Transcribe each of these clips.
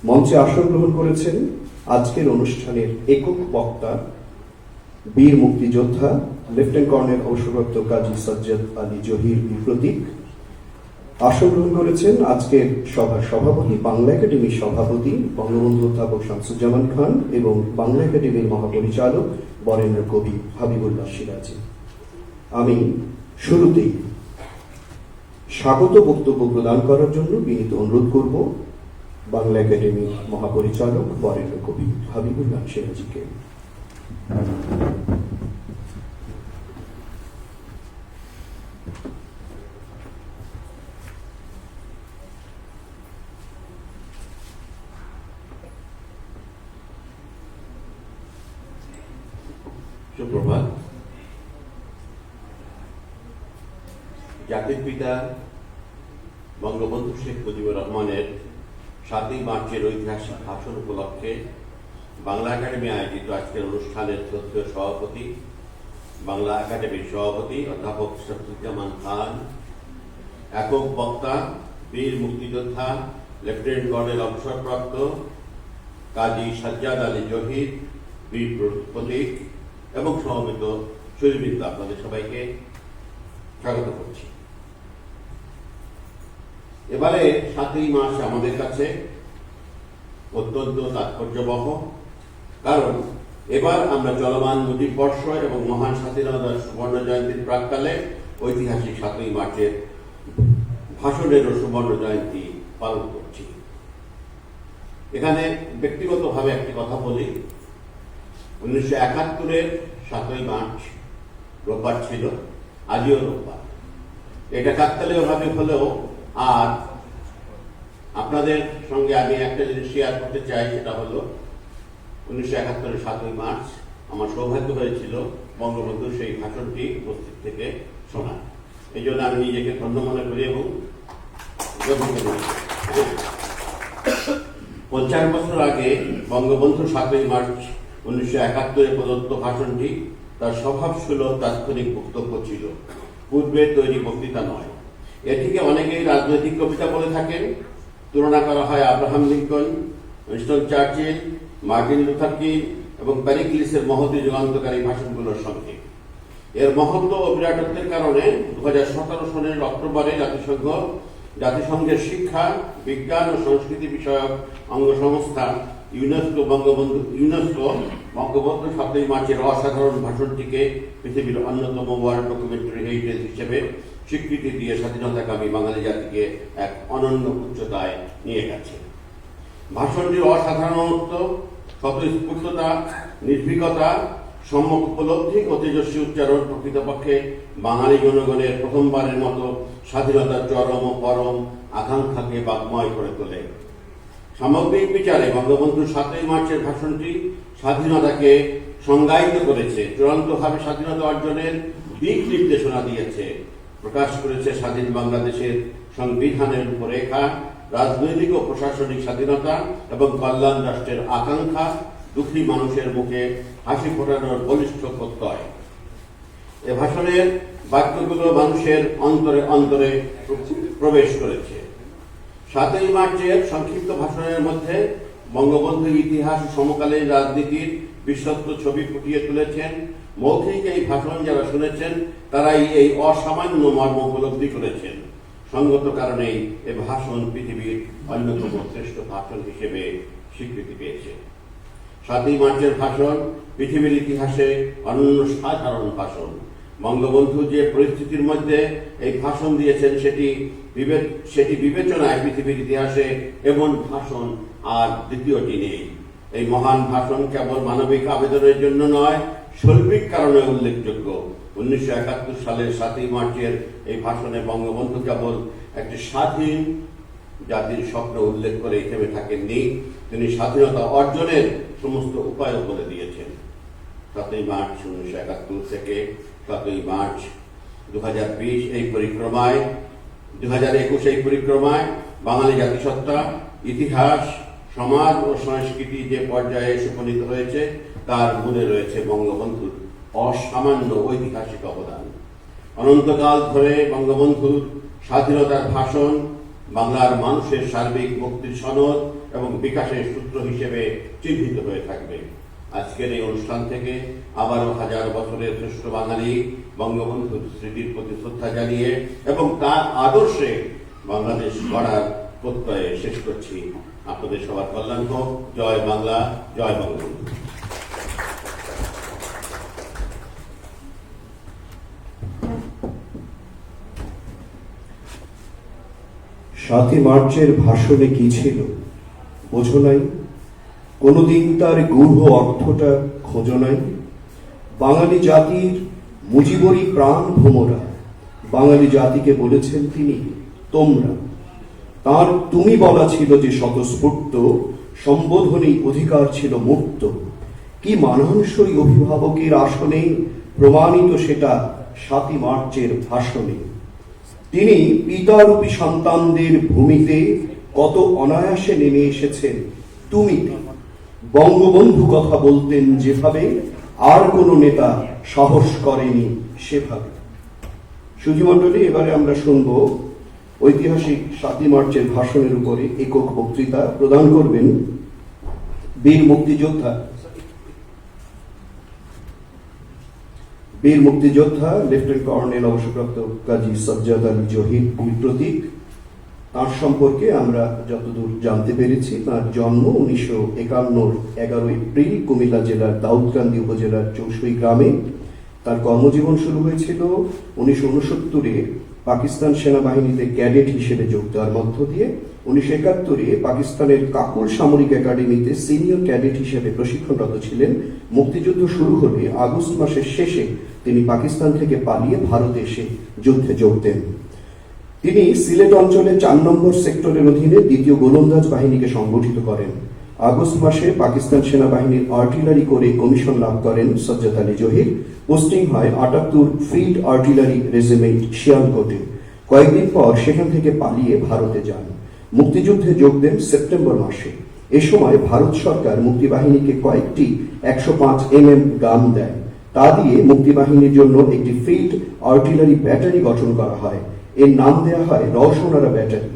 মঞ্চে আসন গ্রহণ করেছেন আজকের অনুষ্ঠানের একক বক্তা বীর মুক্তিযোদ্ধা লেফটেন্যান্ট কর্নেল অবসরপ্রাপ্ত কাজী সাজ্জাদ আলী জহির প্রতীক। আসন গ্রহণ করেছেন আজকের সভার সভাপতি, বাংলা একাডেমির সভাপতি বঙ্গবন্ধু অধ্যাপক শামসুজ্জামান খান এবং বাংলা একাডেমির মহাপরিচালক বরেণ্য কবি হাবিবুল্লাহ সিরাজি। আমি শুরুতেই স্বাগত বক্তব্য প্রদান করার জন্য বিনীত অনুরোধ করব বাংলা একাডেমির মহাপরিচালক বরেণ্য কবি হাবিবুল্লাহ সিরাজিকে। সুপ্রভাত। জাতির পিতা বঙ্গবন্ধু শেখ মুজিবুর রহমানের 7ই মার্চের ঐতিহাসিক ভাষণ উপলক্ষে বাংলা একাডেমি আয়োজিত আজকের অনুষ্ঠানের শ্রদ্ধেয় সভাপতি, বাংলা একাডেমির সভাপতি অধ্যাপক শামসুজ্জামান খান, একক বক্তা বীর মুক্তিযোদ্ধা লেফটেন্যান্ট কর্নেল অবসরপ্রাপ্ত কাজী সাজ্জাদ আলী জহির বীর প্রতীক এবং সমবেত সুধীবৃন্দ, আপনাদের সবাইকে স্বাগত করছি। এবারে 7ই মার্চ আমাদের কাছে অত্যন্ত তাৎপর্যবহ, কারণ এবার আমরা চলমান মুজিব বর্ষ এবং মহান স্বাধীনতার সুবর্ণ জয়ন্তীর প্রাক্কালে ঐতিহাসিক 7ই মার্চের ভাষণেরও সুবর্ণ জয়ন্তী পালন করছি। এখানে ব্যক্তিগতভাবে একটি কথা বলি। 1971-এর 7ই মার্চ রোববার ছিল, আজও রোববার। এটা কাকতালীয়ভাবে হলেও, আর আপনাদের সঙ্গে আমি একটা জিনিস শেয়ার করতে চাই, সেটা হলো 1971-এর 7ই মার্চ আমার সৌভাগ্য হয়েছিল বঙ্গবন্ধুর সেই ভাষণটি উপস্থিত থেকে শোনা। এই জন্য আমি নিজেকে ধন্য মনে করি এবং 50 বছর আগে বঙ্গবন্ধু 7ই মার্চ 1971-এ প্রদত্ত ভাষণটি তার স্বভাবসুলভ তাৎক্ষণিক বক্তব্য ছিল, পূর্বে তৈরি বক্তৃতা নয়। এটিকে অনেকেই রাজনৈতিক কবিতা বলে থাকেন। তুলনা করা হয় Abraham Lincoln, Winston Churchill, Martin Luther king এবং প্যারিক্লিসের মহতী যুগান্তকারী ভাষণগুলোর সঙ্গে। এর মহত্ব ও বিরাটত্বের কারণে 2017 সনের অক্টোবরে জাতিসংঘের শিক্ষা, বিজ্ঞান ও সংস্কৃতি বিষয়ক অঙ্গ সংস্থা ইউনেস্কো বঙ্গবন্ধু 7ই মার্চের অসাধারণ ভাষণটিকে পৃথিবীর অন্যতম ওয়ার্ল্ড ডকুমেন্টারি হেরিটেজ হিসেবে স্বীকৃতি দিয়ে স্বাধীনতাকামী বাঙালি জাতিকে এক অনন্য উচ্চতায় নিয়ে গেছে। ভাষণটির অসাধারণত্ব, স্বতঃস্ফূর্ততা, নির্ভীকতা, সম্যক উপলব্ধি ও তেজস্বী উচ্চারণ প্রকৃতপক্ষে বাঙালি জনগণের প্রথমবারের মতো স্বাধীনতার চরম ও পরম আকাঙ্ক্ষাকে বাগ্ময় করে তোলে। সামগ্রিক বিচারে বঙ্গবন্ধু 7ই মার্চের ভাষণটি স্বাধীনতাকে সংজ্ঞায়িত করেছে, চূড়ান্তভাবে স্বাধীনতা অর্জনের দিক নির্দেশনা দিয়েছে, প্রকাশ করেছে স্বাধীন বাংলাদেশের সংবিধানের রূপরেখা, রাজনৈতিক ও প্রশাসনিক স্বাধীনতা এবং কল্যাণ রাষ্ট্রের আকাঙ্ক্ষা, দুঃখী মানুষের মুখে হাসি ফোটানোর বলিষ্ঠ প্রত্যয়। এ ভাষণের বাক্যগুলো মানুষের অন্তরে অন্তরে প্রবেশ করেছে। 7ই মার্চের সংক্ষিপ্ত ভাষণের মধ্যে বঙ্গবন্ধু ইতিহাস ও সমকালীন রাজনীতির বিশ্বস্ত ছবি ফুটিয়ে তুলেছেন। মৌখিক এই ভাষণ যারা শুনেছেন তারাই এই অসামান্য মর্ম উপলব্ধি করেছেন। সঙ্গত কারণেই এ ভাষণ পৃথিবীর অন্যতম শ্রেষ্ঠ ভাষণ হিসেবে স্বীকৃতি পেয়েছে। 7ই মার্চের ভাষণ পৃথিবীর ইতিহাসে অনন্য সাধারণ ভাষণ। বঙ্গবন্ধু যে পরিস্থিতির মধ্যে এই ভাষণ দিয়েছেন সেটি বিবেচনায় পৃথিবীর ইতিহাসে এমন ভাষণ আর দ্বিতীয়টি নেই। এই মহান ভাষণ কেবল মানবিক আবেদনের জন্য নয়, শৈল্পিক কারণে উল্লেখযোগ্য। 1971 সালের 7ই মার্চের এই ভাষণে বঙ্গবন্ধু কেবল একটি স্বাধীন জাতির স্বপ্ন উল্লেখ করে থেমে থাকেননি, তিনি স্বাধীনতা অর্জনের সমস্ত উপায় বলে দিয়েছেন। 7ই মার্চ 1971 থেকে 7ই মার্চ 2020 এই পরিক্রমায়, 2021 এই পরিক্রমায় বাঙালি জাতিসত্তা, ইতিহাস, সমাজ ও সংস্কৃতি যে পর্যায়ে উপনীত হয়েছে তার মূলে রয়েছে বঙ্গবন্ধুর অসামান্য ঐতিহাসিক অবদান। অনন্তকাল ধরে বঙ্গবন্ধুর স্বাধীনতার ভাষণ, বাংলার মানুষের সার্বিক মুক্তির সনদ এবং বিকাশের সূত্র হিসেবে চিহ্নিত হয়ে থাকবে। আজকের এই অনুষ্ঠান থেকে আবারও হাজার বছরের শ্রেষ্ঠ বাঙালি বঙ্গবন্ধুর স্মৃতির প্রতি শ্রদ্ধা জানিয়ে এবং তার আদর্শে বাংলাদেশ গড়ার প্রত্যয়ে শেষ করছি। আপনাদের সবার কল্যাণ হোক। জয় বাংলা, জয় বঙ্গবন্ধু। সাতই মার্চের ভাষণে কি ছিল বোঝো নাই? কোনদিন তার গূঢ় অর্থটা খোঁজো নাই? বাঙালি জাতির মুজিবরী প্রাণ ভোমরা বাঙালি জাতিকে বলেছেন তিনি তোমরা। তার তুমি বলা ছিল যে স্বতঃস্ফূর্ত, সম্বোধনী অধিকার ছিল মুক্ত। কি মানানসই অভিভাবকের আসনে প্রমাণিত সেটা সাতই মার্চের ভাষণে। তিনি পিতারূপী সন্তানদের ভূমিতে কত অনায়াসে নেমে এসেছেন তুমি। বঙ্গবন্ধু কথা বলতেন যেভাবে, আর কোন নেতা সাহস করেনি সেভাবে। সুধীমণ্ডলী, এবারে আমরা শুনব ঐতিহাসিক সাতই মার্চের ভাষণের উপরে একক বক্তৃতা প্রদান করবেন বীর মুক্তিযোদ্ধা লেফটেন্যান্ট কর্নেল অবসরপ্রাপ্ত কাজী সাজ্জাদ আলী জহির বীর প্রতীক। তার সম্পর্কে আমরা যতদূর জানতে পেরেছি, তার জন্ম 1951 11 এপ্রিল কুমিল্লা জেলার দাউদকান্দি উপজেলার চৌশুই গ্রামে। তার কর্মজীবন শুরু হয়েছিল 1969-এ পাকিস্তান সেনাবাহিনীতে ক্যাডেট হিসেবে যোগ দেওয়ার মধ্য দিয়ে। 1971-এ পাকিস্তানের কাকুল সামরিক একাডেমিতে সিনিয়র ক্যাডেট হিসেবে প্রশিক্ষণরত ছিলেন। মুক্তিযুদ্ধ শুরু হলে আগস্ট মাসের শেষে তিনি পাকিস্তান থেকে পালিয়ে ভারতে এসে যুদ্ধে যোগ দেন। তিনি সিলেট অঞ্চলে 4 নম্বর সেক্টরের অধীনে দ্বিতীয় গোলন্দাজ বাহিনীকে সংগঠিত করেন। আগস্ট মাসে পাকিস্তান সেনাবাহিনীর আর্টিলারি করে কমিশন লাভ করেন সাজ্জাদ আলী জহির। পোস্টিং হয় 78 ফিল্ড আর্টিলারি রেজিমেন্ট শিয়ালকোটে। কয়েকদিন পর সেখান থেকে পালিয়ে ভারতে যান। মুক্তিযুদ্ধে যোগ দেন সেপ্টেম্বর মাসে। এ সময় ভারত সরকার মুক্তিবাহিনীকে কয়েকটি 105 mm গান দেয়। তা দিয়ে মুক্তিবাহিনীর জন্য একটি ফিল্ড আর্টিলারি ব্যাটারি গঠন করা হয়। এর নাম দেওয়া হয় রওশনারা ব্যাটারি।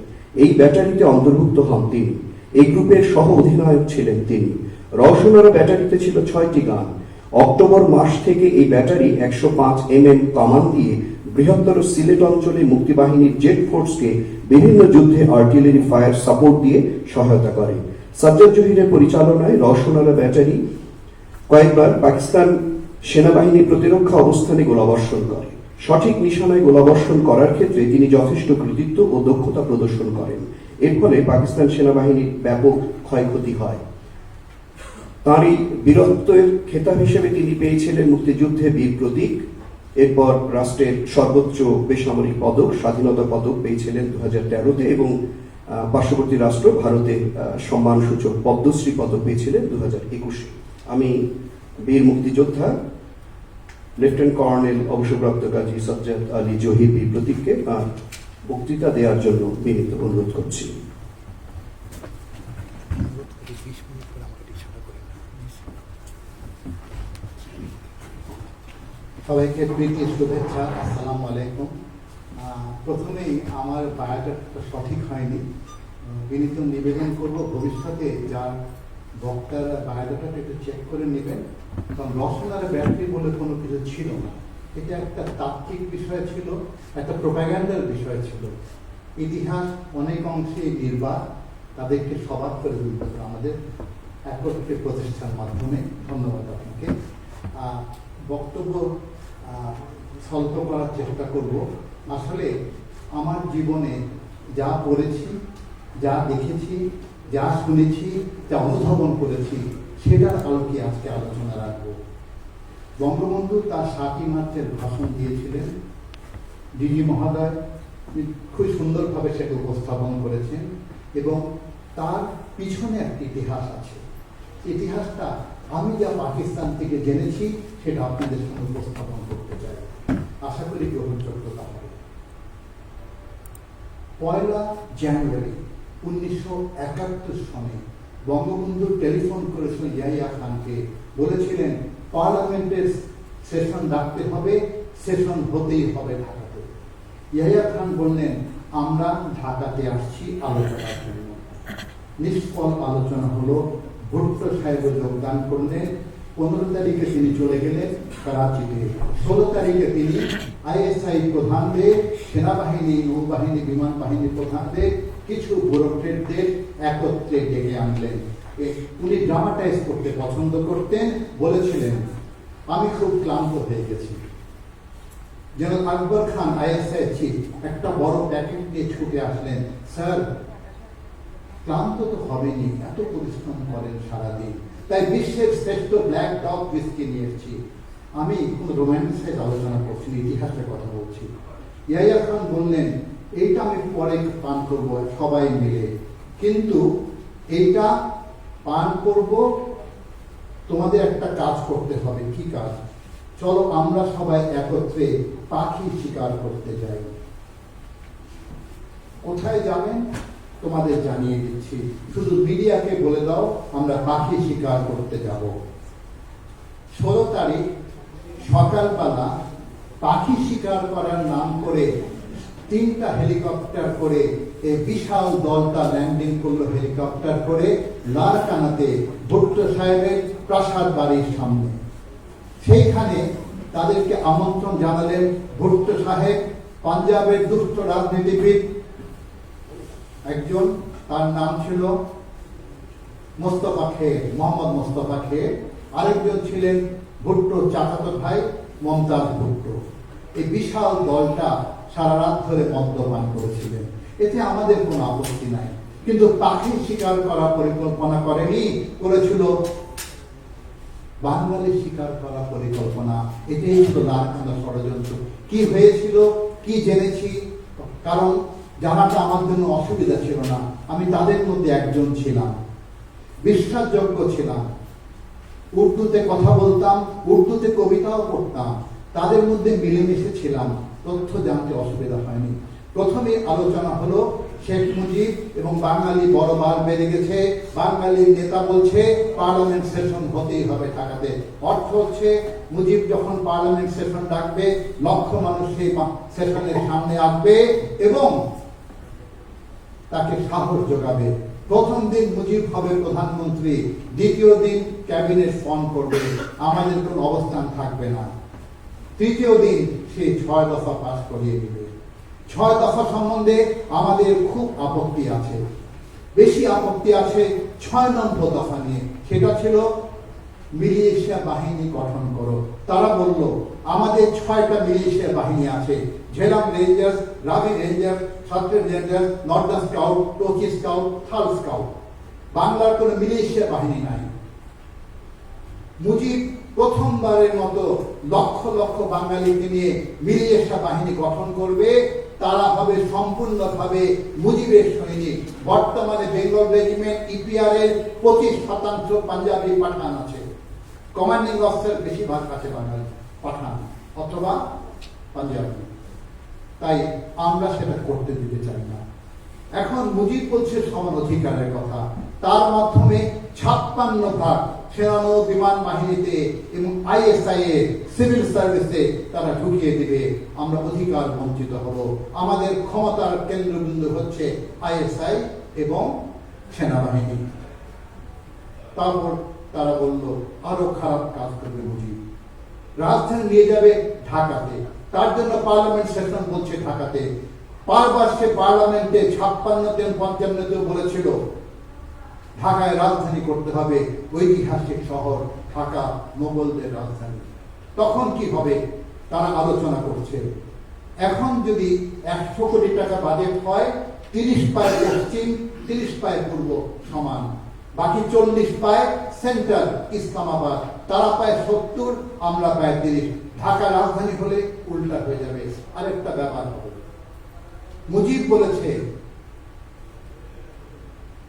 এই ব্যাটারিতে অন্তর্ভুক্ত হন তিনি। এই গ্রুপের সহ অধিনায়ক ছিলেন তিনি। রওশনারা ব্যাটারিতে ছিল 6টি গান। অক্টোবর মাস থেকে এই ব্যাটারি 105 mm কামান দিয়ে বৃহত্তর সিলেট অঞ্চলে মুক্তিবাহিনীর জেট ফোর্সকে বিভিন্ন যুদ্ধে আর্টিলারি ফায়ার সাপোর্ট দিয়ে সহায়তা করে। সাজ্জাদ জহিরের পরিচালনায় রওশনারা ব্যাটারি কয়েকবার পাকিস্তান সেনাবাহিনীর প্রতিরক্ষা অবস্থানে গোলাবর্ষণ করে। সঠিক নিশানায় গোলাবর্ষণ করার ক্ষেত্রে তিনি যথেষ্ট কৃতিত্ব ও দক্ষতা প্রদর্শন করেন। এর ফলে পাকিস্তান সেনাবাহিনীর ব্যাপক ক্ষয়ক্ষতি হয়। তার এই বীরত্বের খেতাব হিসেবে তিনি পেয়েছিলেন মুক্তিযুদ্ধে বীর প্রতীক। এরপর রাষ্ট্রের সর্বোচ্চ বেসামরিক পদক স্বাধীনতা পদক পেয়েছিলেন 2013-তে এবং পার্শ্ববর্তী রাষ্ট্র ভারতে সম্মানসূচক পদ্মশ্রী পদক পেয়েছিলেন 2021-এ। আমি বীর মুক্তিযোদ্ধা লেফটেন্যান্ট কর্নেল অবসরপ্রাপ্ত কাজী সাজ্জাদ আলী জহির বীর প্রতীককে তার বক্তৃতা দেওয়ার জন্য বিনীত অনুরোধ করছি। সবাইকে প্রীতি শুভেচ্ছা, আসসালামু আলাইকুম। প্রথমেই আমার বায়োডাটা সঠিক হয়নি, বিনীত নিবেদন করব ভবিষ্যতে যার বক্তার বায়োডাটাটা একটু চেক করে নেবেন। কারণ রওশনারা ব্যাটারি বলে কোনো কিছু ছিল না। এটা একটা তাত্ত্বিক বিষয় ছিল, একটা প্রোপাগ্যান্ডার বিষয় ছিল। ইতিহাস অনেক অংশে নির্বাক, তাদেরকে সবাক করে তুলতে হবে আমাদের একত্রে প্রতিষ্ঠার মাধ্যমে। ধন্যবাদ আপনাকে। বক্তব্য স্বল্প করার চেষ্টা করব। আসলে আমার জীবনে যা পড়েছি, যা দেখেছি, যা শুনেছি, যা অনুধাবন করেছি, সেটার আলোকে আজকে আলোচনা রাখবো। বঙ্গবন্ধু তার 7ই মার্চের ভাষণ দিয়েছিলেন। ডিজি মহোদয় খুব সুন্দরভাবে সেটা উপস্থাপন করেছেন এবং তার পিছনে একটা ইতিহাস আছে। ইতিহাসটা আমি যা পাকিস্তান থেকে জেনেছি সেটা আপনাদের সামনে উপস্থাপন করতে চাই, আশা করি গ্রহণযোগ্যতা হবে। 1 জানুয়ারি 1971 সনে বঙ্গবন্ধু টেলিফোন করেছিলেন ইয়াহিয়া খানকে, বলেছিলেন পার্লামেন্টের সেশন ডাকতে হবে, সেশন হতেই হবে ঢাকাতে। ইয়াহিয়া খান বললেন আমরা ঢাকাতে আসছি আলোচনার জন্য। নিষ্ফল আলোচনা হলো। ভুট্টো সাহেব যোগদান করলেন, 15 তারিখে তিনি চলে গেলেন করাচিতে, 16 তারিখে তিনি আইএসআই প্রধানদের, সেনাবাহিনী, নৌবাহিনী, বিমান বাহিনী প্রধানদের, কিছু ব্যুরোক্রেটদের একত্রে ডেকে আনলেন। উনি ড্রামাটাইজ করতে পছন্দ করতেন, বলেছিলেন আমি খুব ক্লান্ত হয়ে গেছি। যেন আকবর খান আইএসআই চিফ একটা বড় প্যাকেট নিয়ে ছুটে আসলেন, স্যার ক্লান্ত তো হবেনি, এত পরিশ্রম করেন সারাদিন, তাই বিশ্বের শ্রেষ্ঠ ব্ল্যাক ডগ হুইস্কি নিয়ে এসেছি। আমি কোন রোম্যান্টিসাইজ আলোচনা করছি, ইতিহাসের কথা বলছি। ইয়াহিয়া খান বললেন এইটা আমি পরে পান করব সবাই মিলে, কিন্তু এইটা পান করব, তোমাদের একটা কাজ করতে হবে। কি কাজ? চলো আমরা সবাই একত্রে পাখি শিকার করতে যাই। কোথায় যাবেন তোমাদের জানিয়ে দিচ্ছি, শুধু মিডিয়াকে বলে দাও আমরা পাখি শিকার করতে যাব। 16 তারিখ সকালবেলা পাখি শিকার করার নাম করে 3টা হেলিকপ্টার করে এই বিশাল দলটা ল্যান্ডিং করলো হেলিকপ্টার করে লারকানাতে, ভুট্টো সাহেবের প্রাসাদ বাড়ির সামনে। সেইখানে তাদেরকে আমন্ত্রণ জানালেন ভুট্টো সাহেব, পাঞ্জাবের দুষ্ট রাজনীতিবিদ একজন, তার নাম ছিল মোস্তফা খের, মোহাম্মদ মোস্তফা খের। আরেকজন ছিলেন ভুট্টোর চাচাতো ভাই মমতাজ ভুট্টো। এই বিশাল দলটা সারা রাত ধরে মদ্যপান করেছিলেন, এতে আমাদের কোনো আপত্তি নাই, কিন্তু পাখি শিকার করার পরিকল্পনা করেনি, করেছিল বাঙালি শিকার করার পরিকল্পনা। এটাই ছিল লারকানা ষড়যন্ত্র। কি হয়েছিল, কি জেনেছি, কারণ জানাটা আমার জন্য অসুবিধা ছিল না, আমি তাদের মধ্যে একজন ছিলাম, বিশ্বাসযোগ্য ছিলাম, উর্দুতে কথা বলতাম, উর্দুতে কবিতাও পড়তাম, তাদের মধ্যে মিলেমিশে ছিলাম, তথ্য জানতে অসুবিধা হয়নি। প্রথমে আলোচনা হলো শেখ মুজিব এবং বাঙালি বড়বার বেড়ে গেছে, বাঙালির নেতা বলছে পার্লামেন্ট সেশন হতেই হবে ঢাকাতে। অর্থ হচ্ছে মুজিব যখন পার্লামেন্ট সেশন ডাকবে, লক্ষ মানুষ সেই সেশনের সামনে আসবে এবং তাকে সাহস যোগাবে। প্রথম দিন মুজিব হবে প্রধানমন্ত্রী, দ্বিতীয় দিন ক্যাবিনেট ফর্ম করবে, আমাদের কোনো অবস্থান থাকবে না। তৃতীয় দিন সে 6 দফা পাস করিয়ে দিবে। 6 দফা সম্বন্ধে আমাদের খুব আপত্তি আছে, বেশি আপত্তি আছে 6 নম্বর দফা নিয়ে, সেটা ছিল মিলিশিয়া বাহিনী গঠন করো। তারা বলল আমাদের 6টা মিলিশিয়া বাহিনী আছে, ঝেলাম রেঞ্জার্স, রাবি রেঞ্জার্স, সাতরের rangers, northern scout, Tochi scout, Thal scout. বাংলার কোনো মিলিশিয়া বাহিনী নাই। মুজিব প্রথমবারের মতো লক্ষ লক্ষ বাঙালিকে নিয়ে মিলিশিয়া বাহিনী গঠন করবে, তারা হবে সম্পূর্ণভাবে মুজিবের সৈনিক। বর্তমানে বেঙ্গল রেজিমেন্ট ইপিআর এর 25% পাঞ্জাবি পাঠান আছে, কমান্ডিং অফিসার বেশিরভাগ আছে বাঙালি পাঠান অথবা পাঞ্জাবি, তাই আমরা সেটা করতে দিতে চাই না। এখন মুজিব বলছে সমান অধিকারের কথা, তার মাধ্যমে 56 ভাগ সেনানো বিমান বাহিনীতে এবং আইএসআই এ সিভিল সার্ভিসে তারা ঢুকিয়ে দিবে, আমরা অধিকার বঞ্চিত হব। আমাদের ক্ষমতার কেন্দ্রবিন্দু হচ্ছে আইএসআই এবং সেনাবাহিনী। তারপর তারা বলল আরো খারাপ কাজ করবে মুজিব, রাজধানী নিয়ে যাবে ঢাকাতে, তার জন্য পার্লামেন্ট সেশন বলছে ঢাকাতে। বারবার সে পার্লামেন্টে 56 55 বলেছিল ঢাকায় রাজধানী করতে হবে, ঐতিহাসিক শহর ঢাকা মোগলদের রাজধানী। তখন কি হবে তারা আলোচনা করছে। এখন যদি 100 কোটি টাকা বাজেট হয়, 30 পায় পশ্চিম, 30 পায় পূর্ব সমান, বাকি 40 পায় সেন্ট্রাল ইসলামাবাদ, তারা পায় 70, আমরা পায় 30। ঢাকা রাজধানী হলে উল্টা হয়ে যাবে, আরেকটা ব্যাপার হবে। মুজিব বলেছে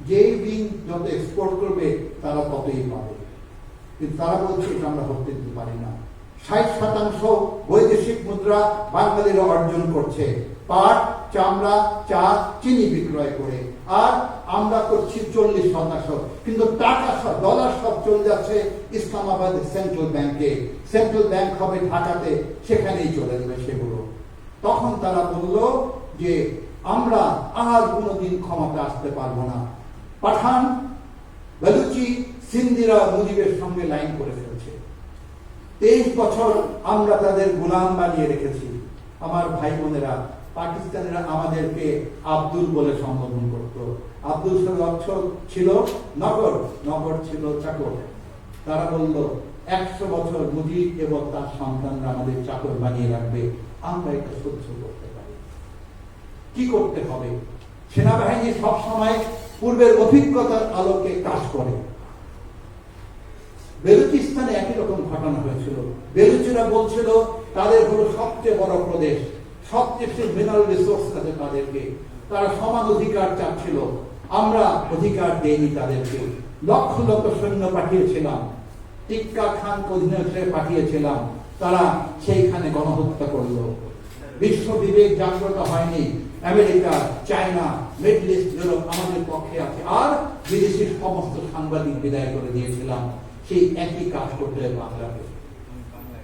যে উইং যত এক্সপোর্ট করবে তারা ততই পাবে, কিন্তু তারা বলছে এটা আমরা হতে দিতে পারি না। 60% বৈদেশিক মুদ্রা বাঙালিরা অর্জন করছে, পাট, চামড়া, চা, চিনি বিক্রয় করে, আর আমরা করছি 40%, কিন্তু টাকা সব ডলার সব চলে যাচ্ছে ইসলামাবাদের সেন্ট্রাল ব্যাংকে। সেন্ট্রাল ব্যাংক হবে ঢাকাতে, সেখানেই চলে যাবে সেগুলো। তখন তারা বলল যে আমরা আর কোনোদিন ক্ষমতা আসতে পারবো না, পাঠান, বেলুচি, সিন্ধিরা মুজিবের সঙ্গে লাইন করে ফেলছে। 23 বছর আমরা তাদের গোলাম বানিয়ে রেখেছি। আমার ভাই বোনেরা, পাকিস্তানিরা আমাদেরকে আব্দুল বলে সম্বোধন করত। আব্দুল অর্থ ছিল নগর, নগর ছিল চাকর। তারা বলল 100 বছর মুজিব এবং তার সন্তানরা আমাদের চাকর বানিয়ে রাখবে, আমরা এটা সহ্য করতে পারি। কি করতে হবে? সেনাবাহিনী সবসময় পূর্বের অভিজ্ঞতার আলোকে কাজ করে। বেলুচিস্তানে একই রকম ঘটনা হয়েছিল। বেলুচিরা বলছিল তাদের হলো সবচেয়ে বড় প্রদেশ, সবচেয়ে মিনারেল রিসোর্স আছে তাদেরকে, তারা সমান অধিকার চাচ্ছিল। আমরা অধিকার দেইনি তাদেরকে। লক্ষ লক্ষ সৈন্য পাঠিয়েছিলাম, টিক্কা খানকে অধীনে পাঠিয়েছিলাম, তারা সেইখানে গণহত্যা করলো। বিশ্ব বিবেক জাগ্রত হয়নি। America, China, middle east, Europe আমাদের পক্ষে আছে, আর বিদেশি সমস্ত সাংবাদিক বিদায় করে দিয়েছিলাম। সেই একই কাজ করতে হবে বাংলাদেশ।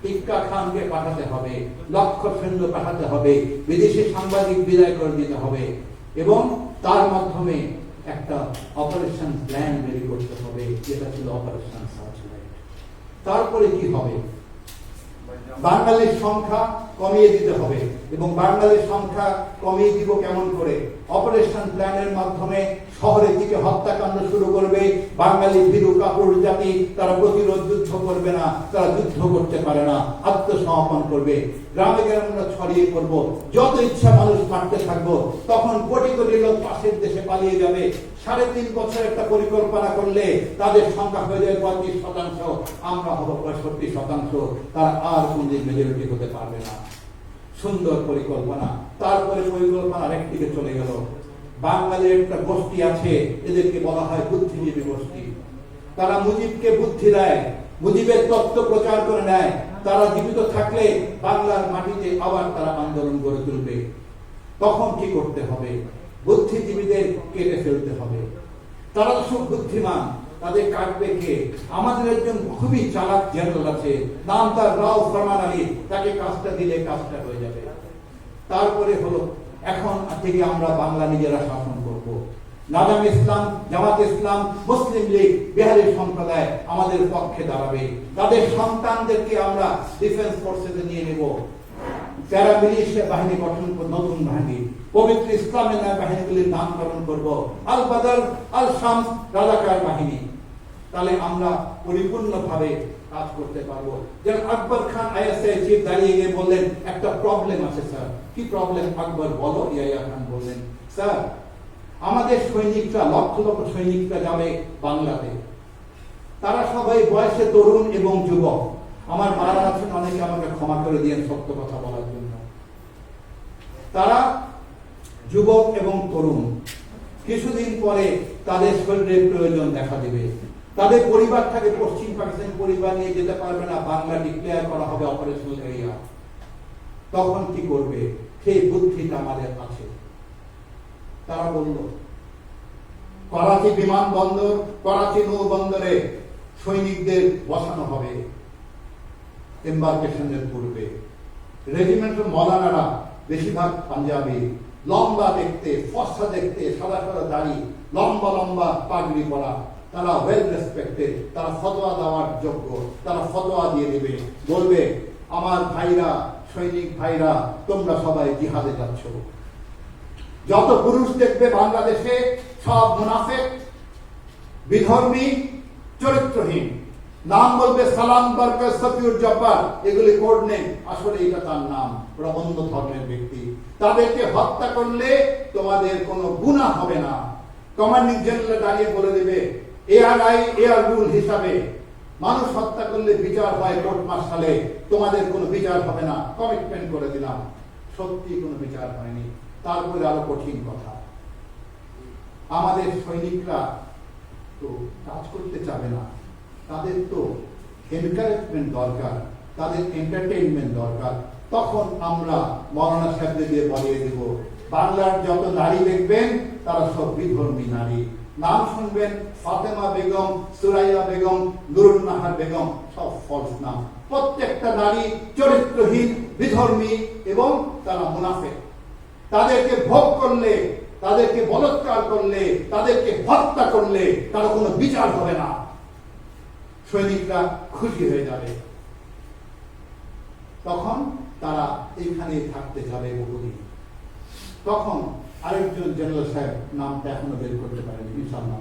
টিক্কা খানকে পাঠাতে হবে, লক্ষ সৈন্য পাঠাতে হবে, বিদেশি সাংবাদিক বিদায় করে দিতে হবে, এবং তার মাধ্যমে একটা অপারেশন প্ল্যান বের করতে হবে, যেটা ছিল অপারেশন সার্চলাইট। তারপরে কি হবে? বাঙালির সংখ্যা কমিয়ে দিতে হবে, এবং বাঙালির সংখ্যা কমিয়ে দিব কেমন করে? অপারেশন প্ল্যানের মাধ্যমে শহরের দিকে হত্যাকাণ্ড শুরু করবে। বাঙালি ভীরু কাপুরুষ জাতি, তারা প্রতিরোধ যুদ্ধ করবে না, তারা যুদ্ধ করতে পারে না, আত্মসমর্পণ করবে। গ্রামে গ্রামে আমরা ছড়িয়ে পড়বো, যত ইচ্ছা মানুষ মারতে থাকবো, তখন কোটি কোটি লোক পাশের দেশে পালিয়ে যাবে। 3.5 বছর একটা পরিকল্পনা করলে তাদের সংখ্যা হয়ে যাবে 35%, আমরা হবো 65%। তারা আর কোনদিন মেজরিটি হতে পারবে না। সুন্দর পরিকল্পনা। তারপরে পরিকল্পনা আরেকদিকে চলে গেল। বাঙালির একটা গোষ্ঠী আছে, এদেরকে বলা হয় বুদ্ধিজীবী গোষ্ঠী। তারা মুজিবকে বুদ্ধি দেয়, মুজিবের তত্ত্ব প্রচার করে নেয়। তারা জীবিত থাকলে বাংলার মাটিতে আবার তারা আন্দোলন গড়ে তুলবে। তখন কি করতে হবে? বুদ্ধিজীবীদের কেটে ফেলতে হবে। তারা তো খুব বুদ্ধিমান, তাদের কাটবে কে? আমাদের একজন খুবই চালাক জেনারেল আছে, নাম তার রাও ফরমান আলী, তাকে কাজটা দিলে কাজটা হয়ে যাবে। তারপরে হলো এখন থেকে আমরা বাংলা নিজেরা শাসন করব। নাজাম ইসলাম, জামাত ইসলাম, মুসলিম লীগ, বিহারি সম্প্রদায় আমাদের পক্ষে দাঁড়াবে। তাদের সন্তানদেরকে আমরা ডিফেন্স ফোর্সেসে নিয়ে নেব। প্যারামিলিশিয়া বাহিনী গঠন করব, নতুন বাহিনী, পবিত্র ইসলামের বাহিনীগুলির নামকরণ করব, আল বাদর, আল শামস, রাজাকার বাহিনী। তাহলে আমরা পরিপূর্ণভাবে কাজ করতে পারবো। যেন আকবর খান আইএসআই চিফ দাঁড়িয়ে গিয়ে বললেন, একটা প্রবলেম আছে স্যার। কি প্রবলেম আকবর? বলো। ইয়াহিয়া খান বললেন, স্যার আমাদের সৈনিকরা, লক্ষ লক্ষ সৈনিকরা যাবে বাংলাতে, তারা সবাই বয়সে তরুণ এবং যুবক। আমার মারা আছেন অনেকে, আমাকে ক্ষমা করে দিয়েন সত্য কথা বলার জন্য। তারা যুবক এবং তরুণ, কিছুদিন পরে তাদের শরীরের প্রয়োজন দেখা দেবে। তাদের পরিবারটাকে পশ্চিম পাকিস্তান পরিবার নিয়ে যেতে পারবে না, বাংলা ডিক্লেয়ার করা হবে অপারেশনাল এরিয়া। তখন কি করবে? সেই বুদ্ধিটা আমাদের আছে। তারা বলল, করাচি বিমানবন্দর, করাচি নৌবন্দরে সৈনিকদের বসানো হবে এম্বার্কেশনের পূর্বে। রেজিমেন্টের মৌলানারা বেশিরভাগ পাঞ্জাবি, লম্বা দেখতে, ফর্সা দেখতে, সাদা সাদা দাড়ি, লম্বা লম্বা পাগড়ি পরা, তারা ওয়েল রেসপেক্টেড, তারা ফতোয়া দেওয়ার যোগ্য। তারা ফতোয়া দিয়ে দেবে, বলবে, আমার ভাইরা, সৈনিক ভাইরা, তোমরা সবাই জিহাদে যাচ্ছ। যত পুরুষ দেখবে বাংলাদেশে সব মুনাফিক, বিধর্মী, চরিত্রহীন। নাম বলবে সালাম, বরকত, সফিউর জব্বার, এগুলি কোড নেম, আসলে এটা তার নাম, ওরা অন্য ধর্মের ব্যক্তি। তাদেরকে হত্যা করলে তোমাদের কোনো গুনাহ হবে না। কমান্ডিং জেনারেল দাঁড়িয়ে বলে দেবে, এআরআই এয়ার রুল হিসাবে মানুষ হত্যা করলে বিচার হয় কোর্ট মার্শালে, তোমাদের কোনো বিচার হবে না, কমিটমেন্ট করে দিলাম। সত্যি কোনো বিচার হয়নি। তারপরে আরো কঠিন কথা, আমাদের সৈনিকরা তো কাজ করতে চাবে না, তাদের তো এনকারেজমেন্ট দরকার, তাদের এন্টারটেইনমেন্ট দরকার। তখন আমরা মৌলানা সাহেবদের দিয়ে বলিয়ে দেব, বাংলার যত নারী দেখবেন তারা সব বিধর্মী নারী। নাম শুনবেন, ফাতেমা বেগম, সুরাইয়া বেগম, নুরুন নাহার বেগম, সব ফলস নাম। প্রত্যেকটা নারী চরিত্রহীন, বিধর্মী এবং তারা মুনাফিক। তাদেরকে ভোগ করলে তাদেরকে বলৎকার করলে, তাদেরকে হত্যা করলে তার কোনো বিচার হবে না, সৈনিকরা খুশি হয়ে যাবে, তখন তারা এইখানে থাকতে যাবে বহুদিন। তখন আরেকজন জেনারেল সাহেব, নামটা এখনো বের করতে পারেন ইনশাআল্লাহ,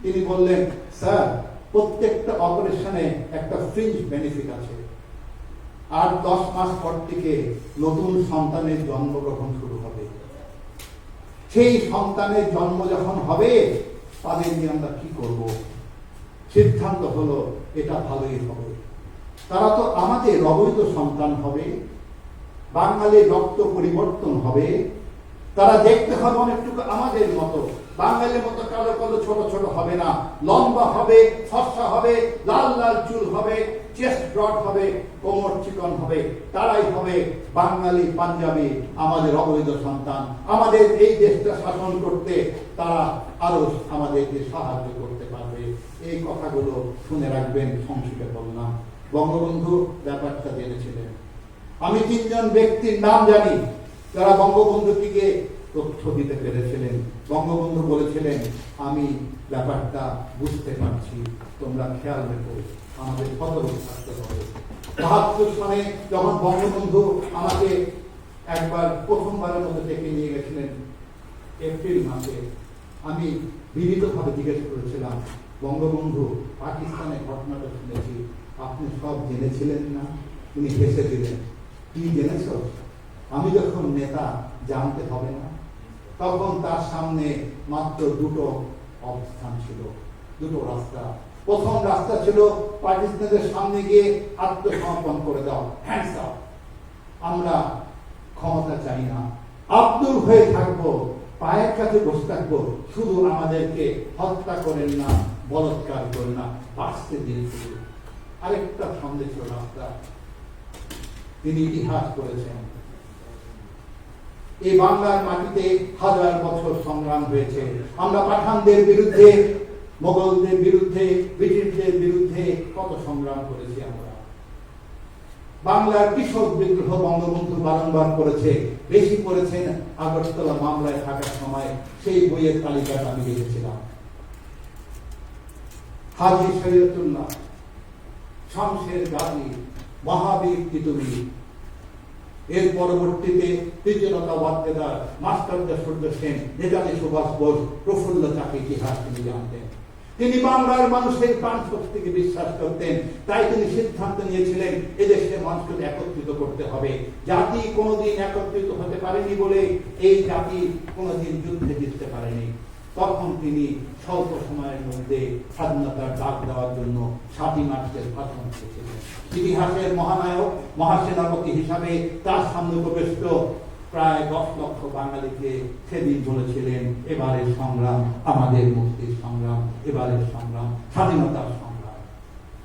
তিনি বললেন, স্যার প্রত্যেকটা অপারেশনে একটা ফ্রিঞ্জ বেনিফিট আছে, আর 10 মাস পর থেকে নতুন সন্তানের জন্মগ্রহণ শুরু হবে। সেই সন্তানের জন্ম যখন হবে তাদের নিয়ে আমরা কি করব? সিদ্ধান্ত হলো এটা ভালোই হবে, তারা তো আমাদের অবৈধ সন্তান হবে, বাঙালির রক্ত পরিবর্তন হবে, তারা দেখতে হবে অনেকটুকু আমাদের মতো, বাঙালির মতো কালো কালো ছোট ছোট হবে না, লম্বা হবে, ফর্সা হবে, লাল লাল চুল হবে, চেস্ট ব্রড হবে, কোমর চিকন হবে, তারাই হবে বাঙালি পাঞ্জাবি, আমাদের অবৈধ সন্তান। আমাদের এই দেশটা শাসন করতে তারা আরো আমাদেরকে সাহায্য করতে পারবে। এই কথাগুলো শুনে রাখবেন, সংক্ষেপে বললাম। বঙ্গবন্ধু ব্যাপারটা জেনেছিলেন। আমি 3 জন ব্যক্তির নাম জানি যারা বঙ্গবন্ধুকে তথ্য দিতে পেরেছিলেন। বঙ্গবন্ধু বলেছিলেন, আমি ব্যাপারটা বুঝতে পারছি, তোমরা খেয়াল রেখো, আমাদের সতর্ক থাকতে হবে। ৭২ সালে যখন বঙ্গবন্ধু আমাকে একবার প্রথমবারের মতো ডেকে নিয়ে গেছিলেন এপ্রিল মাসে, আমি বিনীতভাবে জিজ্ঞেস করেছিলাম, বঙ্গবন্ধু পাকিস্তানের ঘটনাটা শুনেছি, আপনি সব জেনেছিলেন না? উনি হেসে দিলেন, কি জেনেছ? আমি যখন নেতা, জানতে হবে না? তখন তার সামনে মাত্র 2টো অবস্থান ছিল, 2টো রাস্তা। প্রথম রাস্তা ছিল পাকিস্তানের সামনে গিয়ে আত্মসমর্পণ করে দাও, হ্যান্ডস আপ, আমরা ক্ষমতা চাই না, আব্দুল হয়ে থাকবো, পায়ের কাছে বসে থাকবো, শুধু আমাদেরকে হত্যা করেন না, বলৎকার করেন না, বাঁচতে দিন শুধু। আরেকটা সামনে ছিল রাস্তা, তিনি ইতিহাস করেছেন। এই বাংলার মাটিতে 1000 বছর সংগ্রাম হয়েছে। আমরা পাঠানদের বিরুদ্ধে, মোগলদের বিরুদ্ধে, ব্রিটিশদের বিরুদ্ধে কত সংগ্রাম করেছি আমরা। বাংলার কৃষক বিদ্রোহ বঙ্গবন্ধু বারংবার করেছে, বেশি করেছেন আগরতলা মামলায় থাকার সময়, সেই বইয়ের তালিকাটা আমি লিখেছিলাম। হাজী শরীয়তুল্লাহ, শামসের গাজী, মহাবীর তিতুমীর, এর পরবর্তীতে তৃতীয়তা ওয়াক্তেদার, মাস্টার সূর্য সেন, নেতাজি সুভাষ বোস, প্রফুল্ল চাকি ইতিহাস তিনি জানতেন। তিনি বাংলার মানুষের প্রাণ শক্তিকে বিশ্বাস করতেন, তাই তিনি সিদ্ধান্ত নিয়েছিলেন এদেশে মানুষকে একত্রিত করতে হবে। জাতি কোনোদিন একত্রিত হতে পারেনি বলে এই জাতি কোনোদিন যুদ্ধে জিততে পারেনি। তখন তিনি স্বল্প সময়ের মধ্যে স্বাধীনতার ডাক দেওয়ার জন্য 7ই মার্চের ভাষণ দিয়েছিলেন। ইতিহাসের মহানায়ক, মহাসেনাপতি হিসাবে তার সামনে উপবিষ্ট প্রায় 10 লক্ষ বাঙালিকে সেদিন বলেছিলেন, এবারের সংগ্রাম আমাদের মুক্তির সংগ্রাম, এবারের সংগ্রাম স্বাধীনতার সংগ্রাম।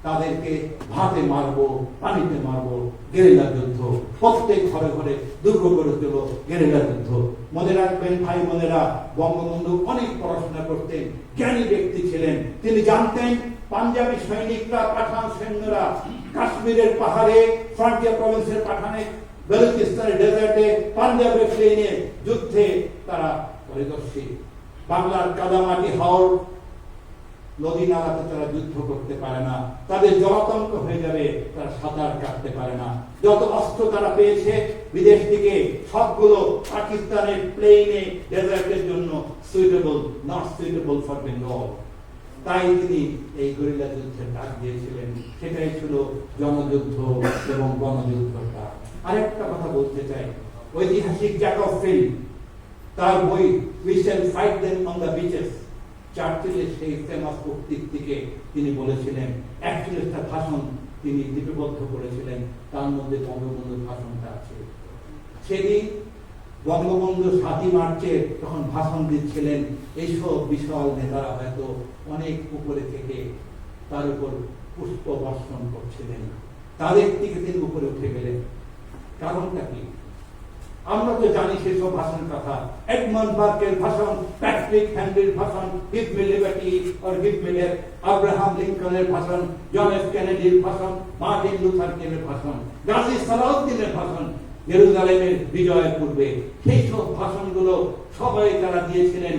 তাদেরকে ভাতে মারবো, পানিতে মারবো, গেরিলা যুদ্ধ, প্রত্যেক ঘরে ঘরে দুর্গ গড়ে তুল, গেরিলা যুদ্ধ। মনে রাখবেন ভাই বোনেরা, বঙ্গবন্ধু অনেক পড়াশোনা করতেন, জ্ঞানী ব্যক্তি ছিলেন। তিনি জানতেন পাঞ্জাবি সৈনিকরা, পাঠান সৈন্যরা কাশ্মীরের পাহাড়ে, ফ্রন্টিয়ার প্রভিন্সের পাঠানে, বেলুচিস্তানের ডেজার্টে, পাঞ্জাবের প্লেনে যুদ্ধে তারা পরিদর্শী। বাংলার কাদামাটি হাওর নদী নালাতে তারা যুদ্ধ করতে পারে না, তাদের জলাতঙ্ক হয়ে যাবে, তারা সাঁতার কাটতে পারে না। যত অস্ত্র তারা পেয়েছে বিদেশ থেকে, সবগুলো পাকিস্তানের প্লেনে ডেজার্টের জন্য suitable, not suitable for Bengal. তাই তিনি এই গরিলা যুদ্ধের ডাক দিয়েছিলেন। সেটাই ছিল জনযুদ্ধ এবং গণযুদ্ধটা। আরেকটা কথা বলতে চাই, ঐতিহাসিক জ্যাকব ফিল্ড তার বই we shall fight them on the beaches, চার্চিলের সেই ফেমাস উক্তির থেকে তিনি বলেছিলেন, 41টা ভাষণ তিনি লিপিবদ্ধ করেছিলেন, তার মধ্যে বঙ্গবন্ধুর ভাষণটা আছে। সেদিন বঙ্গবন্ধু 7ই মার্চে যখন ভাষণ দিচ্ছিলেন, এইসব বিশাল নেতারা হয়তো অনেক উপরে থেকে তার উপর পুষ্প বর্ষণ করছিলেন, তাদের থেকে তিনি উপরে উঠে গেলেন। কারণটা কি? আমরা তো জানি সেসব ভাষণ কথা। এডমন্ড বার্কের ভাষণ, প্যাট্রিক হেনরির ভাষণ, give me liberty or give me death, Abraham লিঙ্কনের ভাষণ, জন এফ কেনেডির ভাষণ, মার্টিন লুথার কিংয়ের ভাষণ, গাজী সালাউদ্দিনের ভাষণ, জেরুজালেমের বিজয়ের পূর্বে, সেই সব ভাষণগুলো সবাই তারা দিয়েছিলেন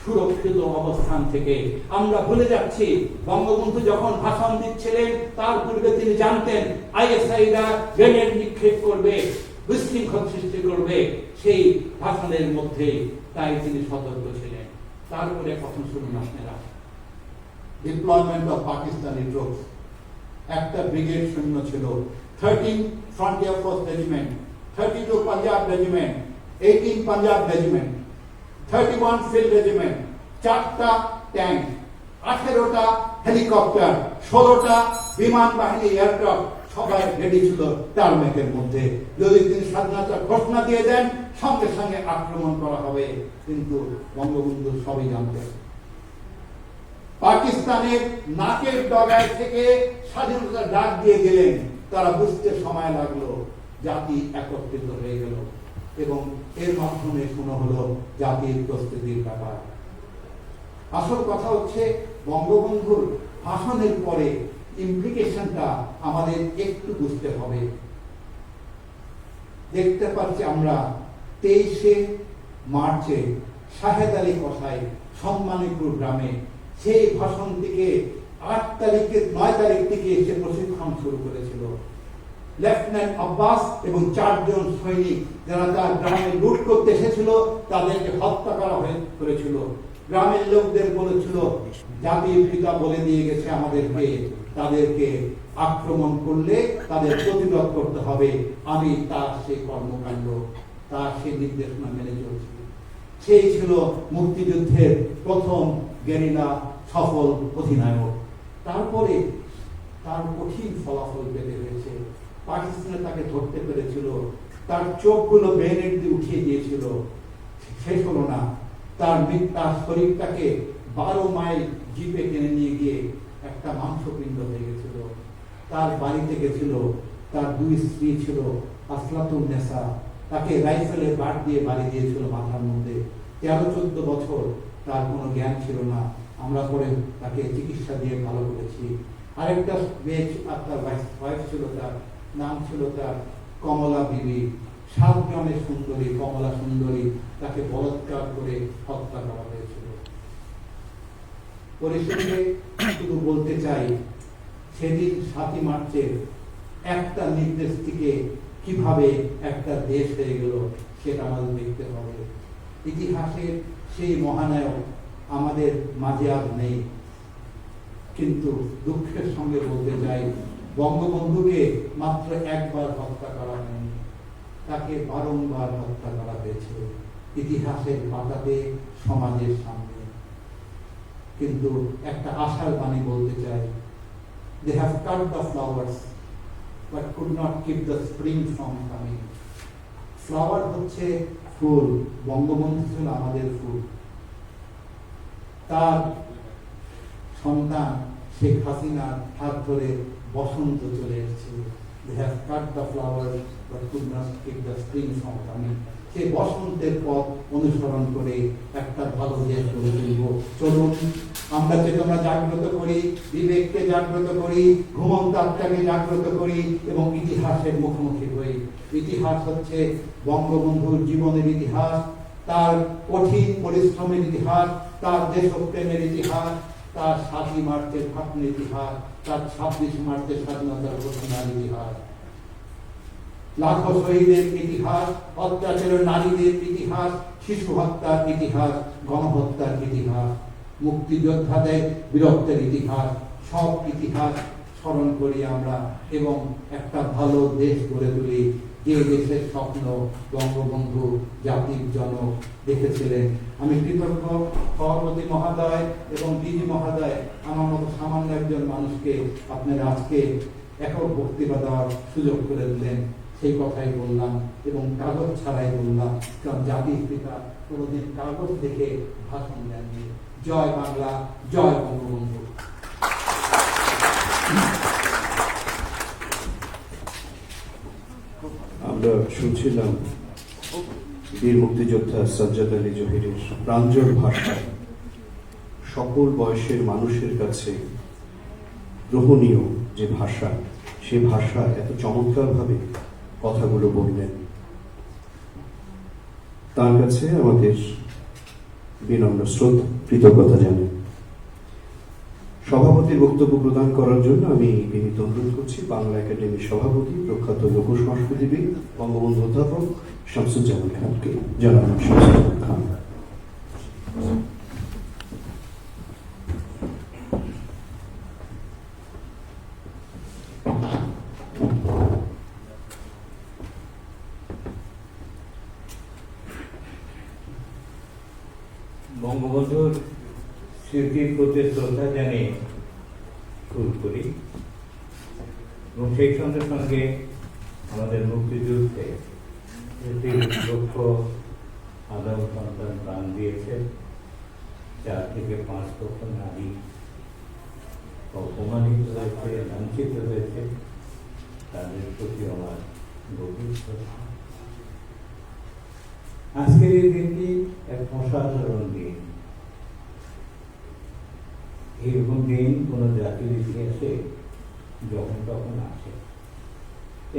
সুরক্ষিত অবস্থান থেকে। আমরা ভুলে যাচ্ছি বঙ্গবন্ধু যখন ভাষণ দিচ্ছিলেন তার পূর্বে তিনি জানতেন আইএসআইরা গ্রেনেড নিক্ষেপ করবে, বিশৃঙ্খল সৃষ্টি করবে সেই ভাষণের মধ্যে, তাই তিনি সতর্ক ছিলেন। তারপরে কথা শুনুন আপনারা। ডিপ্লয়মেন্ট অফ পাকিস্তানি ট্রুপস, একটা ব্রিগেড সৈন্য ছিল, 13 frontier force regiment, 32 Punjab regiment, 18 Punjab regiment, 31 field regiment, 4টা ট্যাঙ্ক, 18টা হেলিকপ্টার, 16টা বিমান বাহিনী এয়ারক্রাফট, সবাই রেডি ছিল টার্মেকের মধ্যে। যদি তিনি স্বাধীনতার ঘোষণা দিয়ে দেন সঙ্গে সঙ্গে আক্রমণ করা হবে। কিন্তু বঙ্গবন্ধু সবই জানতেন। পাকিস্তানের নাকের ডগায় থেকে স্বাধীনতার ডাক দিয়ে গেলেন, তারা বুঝতে সময় লাগলো, জাতি একত্রিত হয়ে গেল এবং এর মাধ্যমে শুরু হলো জাতির প্রস্তুতির ব্যাপার। আসল কথা হচ্ছে বঙ্গবন্ধুর ভাষণের পরে ইমপ্লিকেশনটা আমাদের একটু বুঝতে হবে। দেখতে পাচ্ছি আমরা 23শে মার্চে শাহেদ আলী কসাই সম্মানীপুর গ্রামে সেই ভাষণ থেকে 9 তারিখ থেকে এসে প্রশিক্ষণ শুরু করেছিল। লেফটেন্যান্ট আব্বাস এবং 4 জন সৈনিক যারা তার গ্রামে লুট করতে এসেছিল তাদেরকে হত্যা করা হয়েছিল। গ্রামের লোকদের বলেছিল জাতির পিতা বলে দিয়ে গেছে আমাদেরকে, তাদেরকে আক্রমণ করলে তাদের প্রতিরোধ করতে হবে। আমি তার সেই কর্মকাণ্ড, তার সেই নির্দেশনা মেনে চলছি। সেই ছিল মুক্তিযুদ্ধের প্রথম গেরিলা সফল অধিনায়ক। তারপরে তার কঠিন ফলাফল পেতে হয়েছে। পাকিস্তানে তাকে ধরতে পেরেছিল, তার চোখগুলো বেনেট দিয়ে উঠিয়ে দিয়েছিল, শেষ হলো না। তার শরীরটাকে 12 মাইল জিপে টেনে নিয়ে গিয়ে একটা মাংসপিণ্ড হয়ে গেছিল। তার বাড়িতে গেছিল, তার 2 স্ত্রী ছিল, আসলাতুন নেসা, তাকে রাইফেলের বাট দিয়ে বাড়ি দিয়েছিল মাথার মধ্যে। 13-14 বছর তার কোনো জ্ঞান ছিল না। আমরা পরে তাকে চিকিৎসা দিয়ে ভালো করেছি। আরেকটা মেয়ে আর তার ওয়াইফ ছিল, তার নাম ছিল তার কমলা বিবি। 7 জনের সুন্দরী কমলা সুন্দরী, তাকে বলাৎকার করে হত্যা করা হয়েছিল। পরিশেষে শুধু বলতে চাই, সেদিন 7 মার্চের একটা নির্দেশ থেকে কিভাবে একটা দেশ হয়ে গেল সেটা আমাদের দেখতে হবে। ইতিহাসের সেই মহানায়ক আমাদের মাঝে আজ নেই, কিন্তু দুঃখের সঙ্গে বলতে চাই বঙ্গবন্ধুকে মাত্র একবার হত্যা করা হয়নি, তাকে বারংবার হত্যা করা হয়েছে ইতিহাসের পাতাতে, সমাজের সামনে। কিন্তু একটা আশার বাণী বলতে চাই, they have cut the flowers but could not keep the spring from coming. Flower হচ্ছে ফুল, বঙ্গবন্ধু ছিল আমাদের ফুল। তার সন্তান শেখ হাসিনার হাত ধরে বসন্ত চলে এসেছে। They have cut the flowers but could not keep the spring from coming. সেই বসন্তের পথ অনুসরণ করে একটা ভালো দেশ গড়ে তুলব। চলুন আমরা চেতনা জাগ্রত করি, বিবেককে জাগ্রত করি, ঘুমন্ত আত্মাকে জাগ্রত করি এবং ইতিহাসের মুখোমুখি হই। ইতিহাস হচ্ছে বঙ্গবন্ধুর জীবনের ইতিহাস, তার কঠিন পরিশ্রমের ইতিহাস, তার দেশপ্রেমের ইতিহাস, তার 7 মার্চের ভাষণের ইতিহাস, তার 26 মার্চের স্বাধীনতার ঘোষণার ইতিহাস, লাখো শহীদের ইতিহাস, অত্যাচারের নারীদের ইতিহাস, শিশু হত্যার ইতিহাস, গণহত্যার ইতিহাস, মুক্তিযোদ্ধাদের বীরত্বের ইতিহাস, সব ইতিহাস স্মরণ করি আমরা এবং একটা ভালো দেশ গড়ে তুলি, যে দেশের স্বপ্ন বঙ্গবন্ধু জাতির জনক দেখেছিলেন। আমি কৃতজ্ঞ সভাপতি মহোদয় এবং ডিজি মহোদয়, আমার মতো সামান্য একজন মানুষকে আপনারা আজকে একক বক্তৃতা দেওয়ার সুযোগ করে দিলেন। সেই কথাই বললাম এবং কাগজ ছাড়াই বললাম, কারণ জাতির পিতা কোনোদিন কাগজ দেখে ভাষণ দেননি। জয় বাংলা, জয় বঙ্গবন্ধু। আমরা শুনছিলাম বীর মুক্তিযোদ্ধা সাজ্জাদ আলী জহিরের প্রাঞ্জল ভাষায় সকল বয়সের মানুষের কাছে গ্রহণীয় যে ভাষা, সে ভাষা এত চমৎকারভাবে কথাগুলো বললেন। তার কাছে আমাদের বিনম্র শ্রদ্ধা কৃতজ্ঞতা জানাই। সভাপতির বক্তব্য প্রদান করার জন্য আমি বিনীত অনুরোধ করছি বাংলা একাডেমির সভাপতি, প্রখ্যাত লোক সংস্কৃতিবিদ, বঙ্গবন্ধু অধ্যাপক শামসুজ্জামান খানকে। জনাব শামসুজ্জামান খান। বঙ্গবন্ধুর স্মৃতির প্রতি শ্রদ্ধা জানিয়ে শুরু করি এবং সেই সঙ্গে সঙ্গে আমাদের মুক্তিযুদ্ধে 3,00,000 সন্তান প্রাণ দিয়েছে, 4 থেকে 5 লক্ষ নারী অপমানিত হয়েছে, লাঞ্ছিত হয়েছে, তাদের প্রতি আমার গভীর শ্রদ্ধা। আজকের এই দিনটি এক অসাধারণ দিন। এইরকম দিন কোন জাতির ইতিহাসে যখন তখন আসে।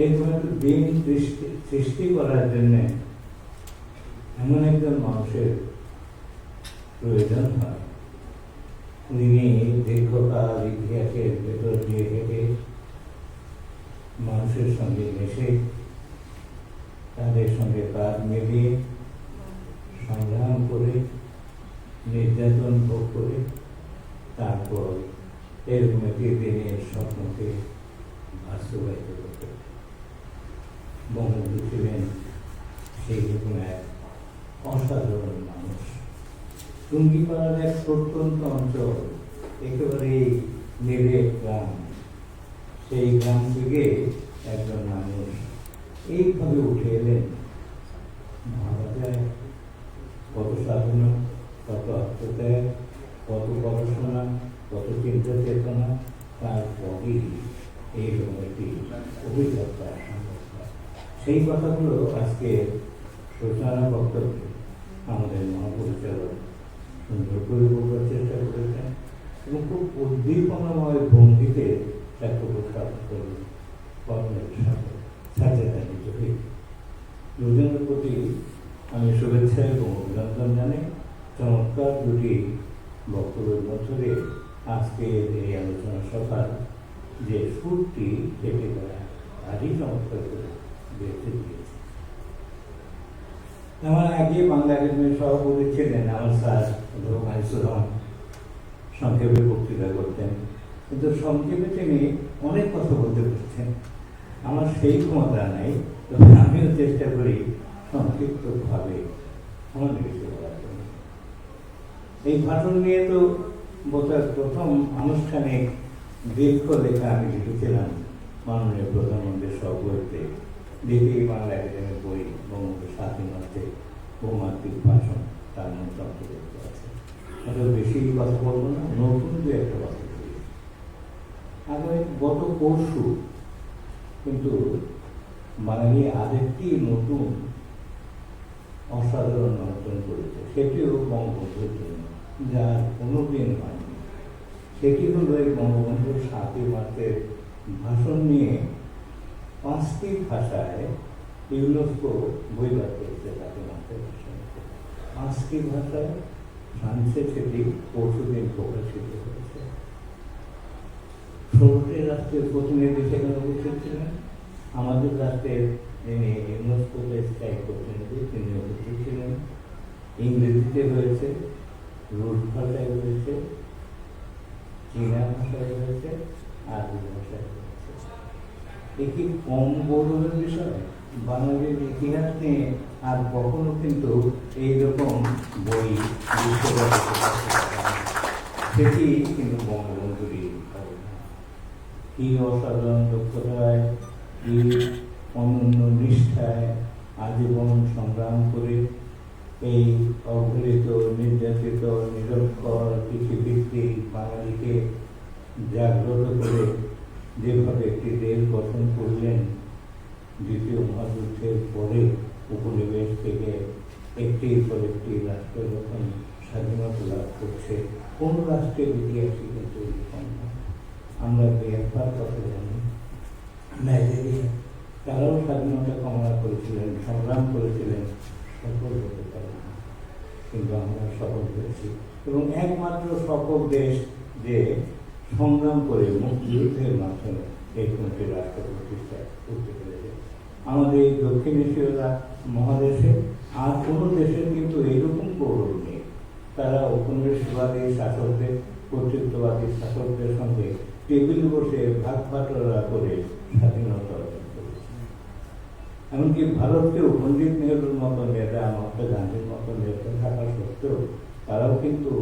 এইরকম একটা দিন সৃষ্টি করার জন্য এমন একজন মানুষের প্রয়োজন হয়, যিনি দীর্ঘকাল ইতিহাসের ভেতর দিয়ে হেঁটে মানুষের সঙ্গে মেশে, তাদের সঙ্গে কাঁধ মিলিয়ে সংগ্রাম করে, নির্যাতন ভোগ করে, তারপর এরকম একটি দিনের স্বপ্নকে বাস্তবায়িত করতে। বঙ্গবন্ধু ছিলেন সেই রকম এক অসাধারণ মানুষ। টুঙ্গিপাড়ার এক প্রত্যন্ত অঞ্চল, একেবারে নিরেট গ্রাম, সেই গ্রাম থেকে একজন মানুষ এইভাবে উঠে এলেন। ভাবা যায় কত সাধনা, কত আত্মত্যাগ, কত পড়াশোনা, কত চিন্তা চেতনা, তারপরই এইরকম একটি অভিজ্ঞতা সম্ভব হয়। সেই কথাগুলো আজকে সূচনা বক্তব্যে আমাদের মহাপরিচালক সুন্দর করে বলবার চেষ্টা করেছেন এবং খুব উদ্দীপনাময় ভঙ্গিতে একটা উপস্থাপন করলেন কর্মের সাথে সাজেদা জহির। দুজনের প্রতি আমি শুভেচ্ছা এবং অভিনন্দন জানাই। চমৎকার দুটি বক্তব্যের মধ্য দিয়ে আজকের এই আলোচনা সভার যে সুরটি কেটে দেওয়া আজই চমৎকার করে বেঁচে দিয়েছে। আমার আগে বাংলা একাডেমির সভাপতি ছিলেন আমার স্যার মাইসুর রহমান, সংক্ষেপে বক্তৃতা করতেন, কিন্তু সংক্ষেপে তিনি অনেক কথা বলতে পারছেন। আমার সেই ক্ষমতা নাই, তবে আমিও চেষ্টা করি সংক্ষিপ্তভাবে আমাদের কিছু বলার জন্য। এই ভাষণ নিয়ে তো বোধহয় প্রথম আনুষ্ঠানিক দীর্ঘ লেখা আমি লিখেছিলাম মাননীয় প্রধানমন্ত্রীর সভাপতিতে, যেটি বাংলা একাডেমির বই বঙ্গবন্ধু স্বাধীনতাতে বহুমাত্রিক ভাষণ, তার মধ্যে অন্তর্ভুক্ত আছে। অত বেশি কথা বলবো না, নতুন যে একটা কথা বলি। আগে গত পরশু কিন্তু বাঙালি আরেকটি নতুন অসাধারণ অর্জন করেছে, সেটিও বঙ্গবন্ধুর জন্য, যার কোনোদিন হয়নি। সেটি হলো এই বঙ্গবন্ধুর 7 মার্চের ভাষণ নিয়ে 5টি ভাষায় ইউনেস্কো বইবার করেছে। 7 মার্চের ভাষণ 5টি ভাষায় ফ্রান্সে সেটি পরশুদিন প্রকাশিত হয়েছে। 16টি রাষ্ট্রের প্রতিনিধি সেখানে উপস্থিত ছিলেন। আমাদের রাষ্ট্রের যিনি ইউনেস্কোতে স্থায়ী প্রতিনিধি তিনি উপস্থিত ছিলেন। ইংরেজিতে হয়েছে, রুশ ভাষায় হয়েছে, চীনা ভাষায় হয়েছে, আরবি ভাষায় হয়েছে। এটি কম গৌরবের বিষয়। বাঙালির ইতিহাস নিয়ে আর কখনো কিন্তু এইরকম বই সেটি কিন্তু বঙ্গবন্ধুরই। কি অসাধারণ দক্ষতায়, কি অনন্য নিষ্ঠায় আজীবন সংগ্রাম করে এই অবহেলিত, নির্যাতিত, নিরক্ষর, কৃষিভিত্তিক বাঙালিকে জাগ্রত করে যেভাবে একটি দেশ গঠন করলেন। দ্বিতীয় মহাযুদ্ধের পরে উপনিবেশ থেকে একটির পর একটি রাষ্ট্র যখন স্বাধীনতা লাভ করছে, কোন রাষ্ট্রের ইতিহাসই কিন্তু এরকম না। আমরা বিয়ারবার কথা জানি, নাইজেরিয়া, তারাও স্বাধীনতা কামনা করেছিলেন, সংগ্রাম করেছিলেন, সফল হতে পারে না, কিন্তু আমরা সফল হয়েছি। এবং একমাত্র সফল দেশ যে সংগ্রাম করে মুক্তিযুদ্ধের মাধ্যমে এই কোনটি রাষ্ট্র প্রতিষ্ঠা করতে পেরেছে। আমাদের এই দক্ষিণ এশীয় মহাদেশে আর কোনো দেশের কিন্তু এইরকম গৌরব নেই। তারা উপনিবেশবাদী শাসকদের, কর্তৃত্ববাদী শাসকদের সঙ্গে টেবিল বসে ভাগ বাটোয়ারা করে স্বাধীনতা অর্জন করেছে। এমনকি ভারতকেও পণ্ডিত নেহরুর মতো নেতা, মহাত্মা গান্ধীর মতো নেতা থাকা সত্ত্বেও তারাও কিন্তু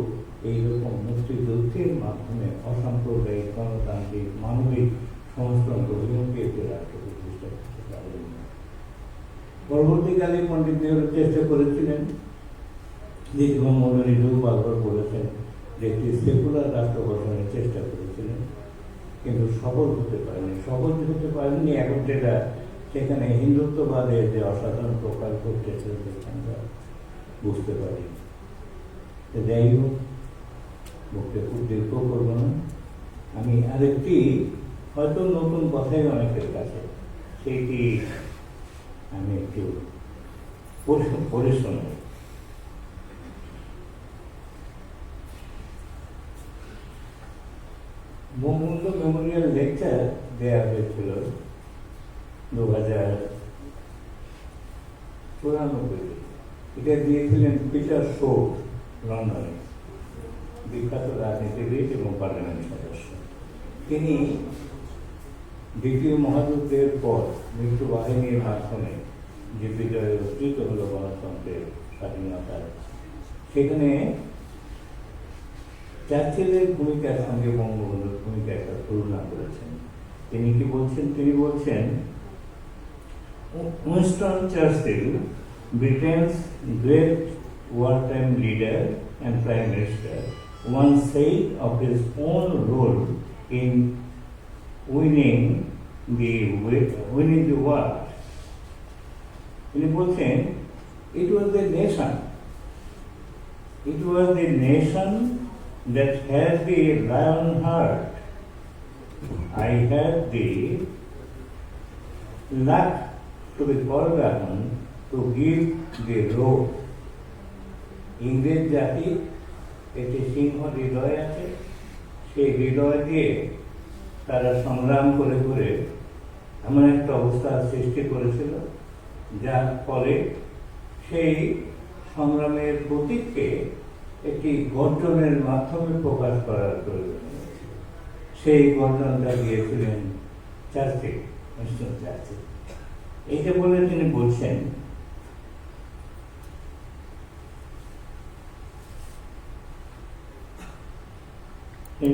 এইরকম মুক্তিযুদ্ধের মাধ্যমে অসাম্প্রদায়িক, গণতান্ত্রিক, মানবিক সংস্করণ অভিমুখে একটি রাষ্ট্র প্রতিষ্ঠা করতে পারেন। পরবর্তীকালে পণ্ডিত নেহরু চেষ্টা করেছিলেন, যেরকম মনোনীত বারবার বলেছেন, যে একটি সেকুলার রাষ্ট্র গঠনের চেষ্টা করেছিলেন, কিন্তু সফল হতে পারেনি। সফল হতে পারেনি এখন যেটা সেখানে হিন্দুত্ববাদের যে অসাধারণ প্রকার ঘটেছে আমরা বুঝতে পারি। যাই হোক, বক্তব্য খুব দীর্ঘ করবো না। আমি আরেকটি হয়তো নতুন কথাই অনেকের কাছে, সেইটি আমি একটু পড়ে শোনাই। বঙ্গবন্ধু মেমোরিয়াল লেকচার দেওয়া হয়েছিল 2094। এটা দিয়েছিলেন পিটার শোর, লন্ডনে, বিখ্যাত রাজনীতিবিদ এবং পার্লামেন্ট সদস্য। তিনি দ্বিতীয় মহাযুদ্ধের পর মৃত্যু বাহিনীর মাধ্যমে যে বিজয় অর্জিত হল গণতন্ত্রের, স্বাধীনতার, সেখানে চার্চিলের ভূমিকার সঙ্গে বঙ্গবন্ধুর ভূমিকা একটা তুলনা করেছেন। তিনি কি বলছেন? তিনি বলছেন, Winston Churchill, Britain's great wartime leader and prime minister, once said of his own role in winning the war. তিনি বলছেন, it was the nation that had the lion heart. I had the luck to be called upon to give the road. ইংরেজ জাতি একটি সিংহ হৃদয় আছে, সেই হৃদয় দিয়ে তারা সংগ্রাম করে করে এমন একটা অবস্থা সৃষ্টি করেছিল, যার ফলে সেই সংগ্রামের প্রতীককে একটি গর্জনের মাধ্যমে প্রকাশ করার প্রয়োজন হয়েছিল। সেই গর্জনটা দিয়েছিলেন চার্চিল, উইনস্টন চার্চিল। এইটা বলে তিনি বলছেন,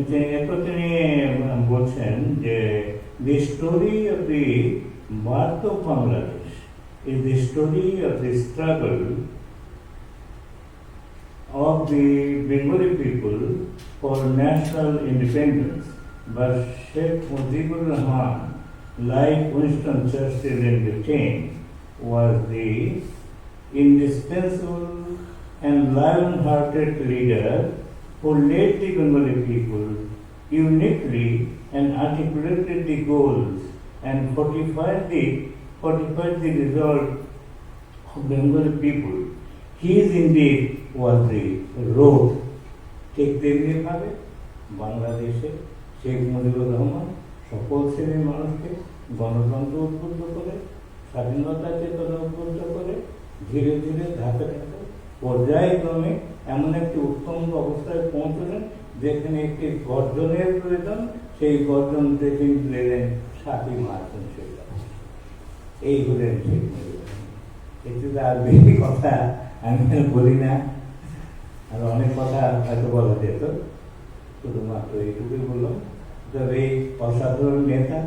তিনি বলছেন যে the story of the birth of Bangladesh is the story of the struggle of the Bengali people for national independence. But Sheikh Mujibur Rahman, like Winston Churchill in Britain, was the indispensable and lion-hearted leader who led the Bengali people uniquely and articulated the goals and fortified the resolve of Bengali people. His indeed was the road. ঠিক তেমনি ভাবে বাংলাদেশে শেখ মুজিবুর রহমান সকল শ্রেণীর মানুষকে গণতন্ত্র উদ্বুদ্ধ করে, স্বাধীনতা চেতনা উদ্বুদ্ধ করে, ধীরে ধীরে ধাপে ধাপে পর্যায়ক্রমে এমন একটি উত্তম অবস্থায় পৌঁছলেন যেখানে একটি গর্জনের প্রয়োজন। সেই গর্জন তিনি দিলেন 7ই মার্চ 1981। এই হলেন শেখ মুজিবুর রহমান। এতে আর বেশি কথা আমি বলি না, আর অনেক কথা হয়তো বলা যেত, শুধুমাত্র এইটুকুই বললাম। তবে এই অসাধারণ নেতা,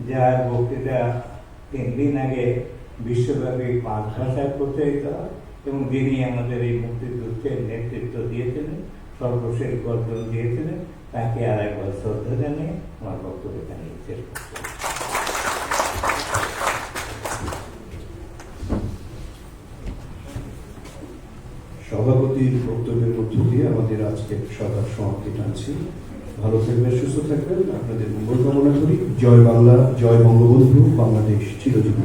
যার বক্তৃতা 3 দিন আগে বিশ্বব্যাপী 5 ভাষায় প্রচারিত হয় এবং যিনি আমাদের এই মুক্তিযুদ্ধের নেতৃত্ব দিয়েছিলেন, সর্বশেষ গর্জন দিয়েছিলেন, তাকে আর একবার শ্রদ্ধা জানিয়ে আমার বক্তব্য এখানে শেষ করছি। সভাপতির বক্তব্যের মধ্য দিয়ে আমাদের আজকের সভার সমাপ্তি টানছি। ভালো থাকবেন, সুস্থ থাকবেন, আপনাদের মঙ্গল কামনা করি। জয় বাংলা, জয় বঙ্গবন্ধু, বাংলাদেশ চিরজীবী।